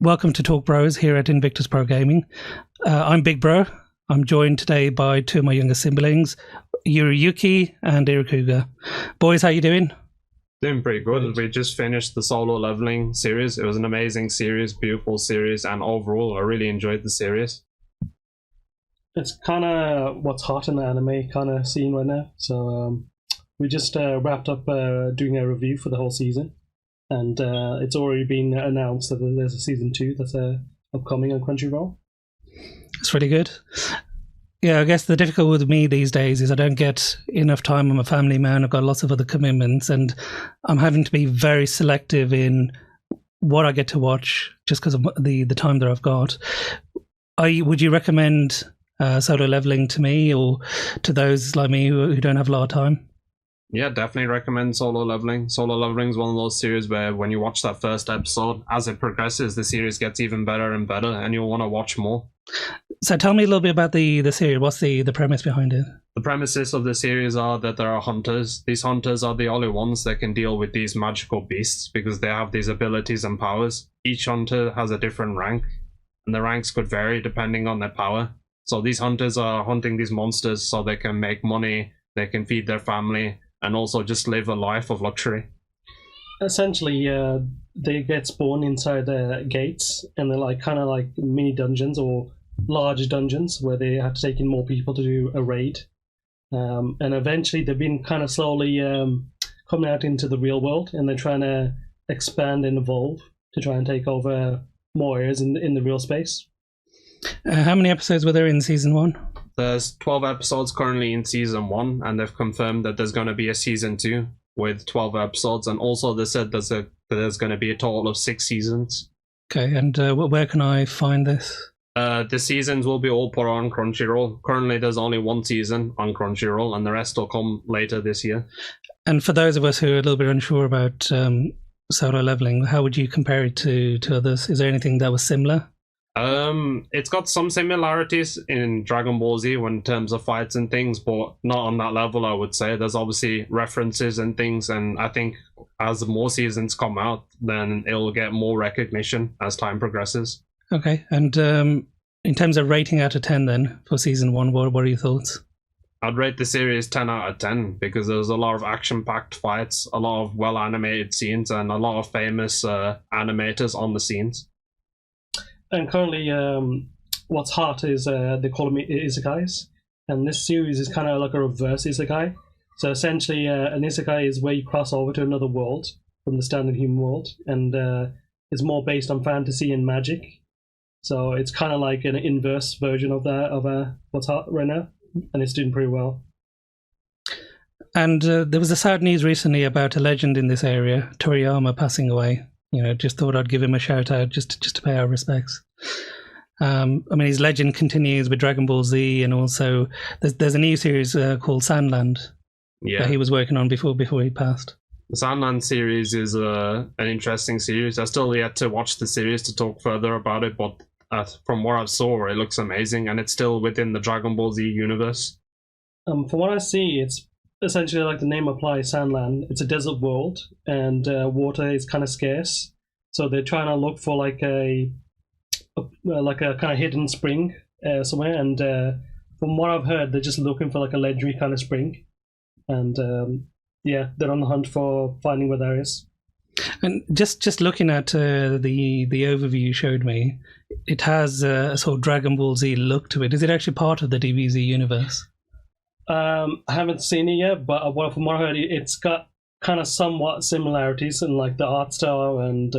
Welcome to Talk Bros here at Invictus Pro Gaming. I'm Big Bro. I'm joined today by two of my younger siblings, Yuriyuki and Irakuga. Boys, how you doing? Doing pretty good. We just finished the solo leveling series. It was an amazing series, beautiful series, and overall I really enjoyed the series. It's kind of what's hot in the anime kind of scene right now. So we just wrapped up doing a review for the whole season. And it's already been announced that there's a season 2 that's upcoming on Crunchyroll. It's really good. Yeah, I guess the difficulty with me these days is I don't get enough time. I'm a family man. I've got lots of other commitments, and I'm having to be very selective in what I get to watch just because of the time that I've got. Would you recommend solo leveling to me or to those like me who don't have a lot of time? Yeah, definitely recommend solo leveling. Solo leveling is one of those series where when you watch that first episode, as it progresses, the series gets even better and better, and you'll want to watch more. So tell me a little bit about the series. What's the premise behind it? The premises of the series are that there are hunters. These hunters are the only ones that can deal with these magical beasts because they have these abilities and powers. Each hunter has a different rank, and the ranks could vary depending on their power. So these hunters are hunting these monsters so they can make money, they can feed their family, and also just live a life of luxury. Essentially, they get spawned inside gates, and they're like kind of like mini dungeons or large dungeons where they have to take in more people to do a raid. And eventually, they've been kind of slowly coming out into the real world, and they're trying to expand and evolve to try and take over more areas in the real space. How many episodes were there in season 1? There's 12 episodes currently in season 1, and they've confirmed that there's going to be a season 2 with 12 episodes, and also they said that there's going to be a total of 6 seasons. Okay, and where can I find this? The seasons will be all put on Crunchyroll. Currently there's only 1 season on Crunchyroll, and the rest will come later this year. And for those of us who are a little bit unsure about solo leveling, how would you compare it to others? Is there anything that was similar? It's got some similarities in Dragon Ball Z in terms of fights and things, but not on that level, I would say. There's obviously references and things, and I think as more seasons come out, then it'll get more recognition as time progresses. Okay, and in terms of rating out of 10 then, for season 1, what are your thoughts? I'd rate the series 10 out of 10 because there's a lot of action-packed fights, a lot of well-animated scenes, and a lot of famous animators on the scenes. And currently, what's hot is they call them isekais, and this series is kind of like a reverse isekai. So essentially, an isekai is where you cross over to another world from the standard human world, and it's more based on fantasy and magic. So it's kind of like an inverse version of that of what's hot right now, and it's doing pretty well. And there was a sad news recently about a legend in this area, Toriyama, passing away. You know, just thought I'd give him a shout out just to pay our respects. I mean, his legend continues with Dragon Ball Z, and also there's a new series called Sandland that he was working on before he passed. The Sandland series is an interesting series. I still yet to watch the series to talk further about it, but from what I saw, it looks amazing, and it's still within the Dragon Ball Z universe. From what I see, it's essentially like the name applies, Sandland. It's a desert world, and water is kind of scarce. So they're trying to look for like a kind of hidden spring somewhere. And from what I've heard, they're just looking for like a legendary kind of spring. And they're on the hunt for finding where there is. And just looking at the overview you showed me, it has a sort of Dragon Ball Z look to it. Is it actually part of the DBZ universe? I haven't seen it yet, but from what I heard, it's got kind of somewhat similarities in like the art style, and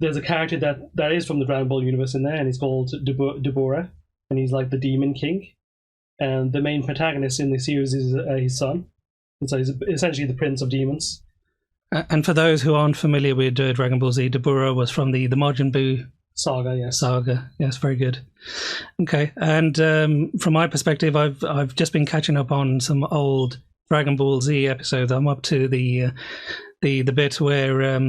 there's a character that is from the Dragon Ball universe in there, and he's called Deborah, and he's like the Demon King, and the main protagonist in the series is his son, and so he's essentially the Prince of Demons. And for those who aren't familiar with Dragon Ball Z, Deborah was from the Majin Buu Saga, yes. Saga, yes, very good. Okay, and from my perspective, I've just been catching up on some old Dragon Ball Z episodes. I'm up to the bit where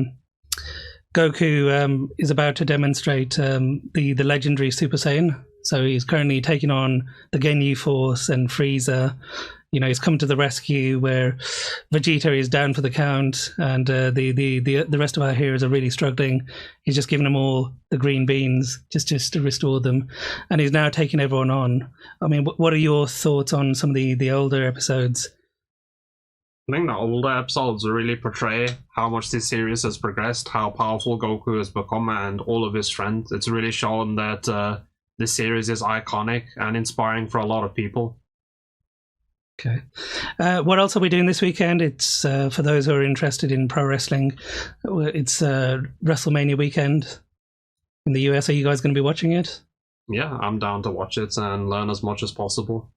Goku is about to demonstrate the legendary Super Saiyan. So he's currently taking on the Ginyu Force and Frieza. he's come to the rescue where Vegeta is down for the count, and the rest of our heroes are really struggling. He's just given them all the green beans just to restore them, and he's now taking everyone on. I mean, what are your thoughts on some of the older episodes? I think the older episodes really portray how much this series has progressed, how powerful Goku has become, and all of his strength. It's really shown that this series is iconic and inspiring for a lot of people. Okay. What else are we doing this weekend? It's for those who are interested in pro wrestling, it's WrestleMania weekend in the US. Are you guys going to be watching it? Yeah, I'm down to watch it and learn as much as possible.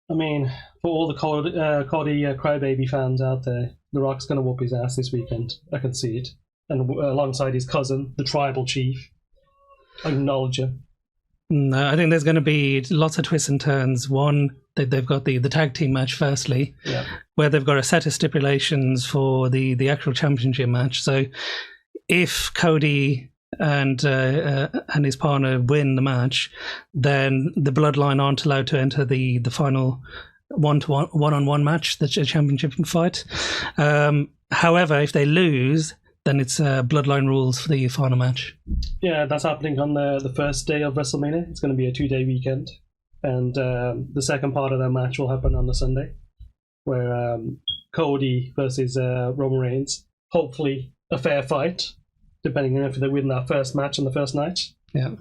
I mean, for all the Cody Crybaby fans out there, The Rock's going to whoop his ass this weekend. I can see it. And alongside his cousin, the tribal chief. I acknowledge him. No, I think there's going to be lots of twists and turns. One, they've got the tag team match, firstly, where they've got a set of stipulations for the actual championship match. So if Cody and his partner win the match, then the Bloodline aren't allowed to enter the final one-on-one match, the championship fight. However, if they lose, then it's Bloodline rules for the final match. Yeah, that's happening on the first day of WrestleMania. It's going to be a 2-day weekend, and the second part of that match will happen on the Sunday, where Cody versus Roman Reigns. Hopefully, a fair fight, depending on if they win that first match on the first night. Yeah.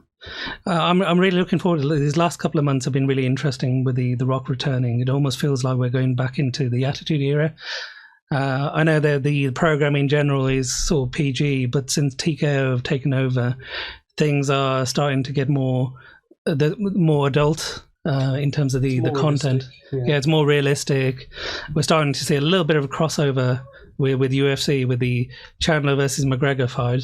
I'm really looking forward to it. These last couple of months have been really interesting with the Rock returning. It almost feels like we're going back into the Attitude Era. I know that the program in general is sort of PG, but since TKO have taken over, things are starting to get more adult in terms of the content. Yeah, it's more realistic. We're starting to see a little bit of a crossover with UFC, with the Chandler versus McGregor fight.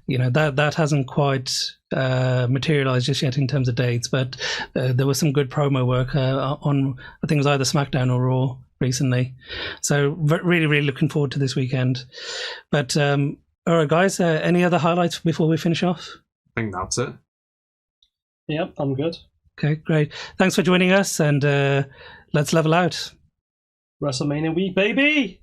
That hasn't quite materialized just yet in terms of dates, but there was some good promo work on, I think it was either SmackDown or Raw recently. So really, really looking forward to this weekend. But all right, guys, any other highlights before we finish off? I think that's it. Yep, I'm good. Okay, great. Thanks for joining us, and let's level out. WrestleMania week, baby!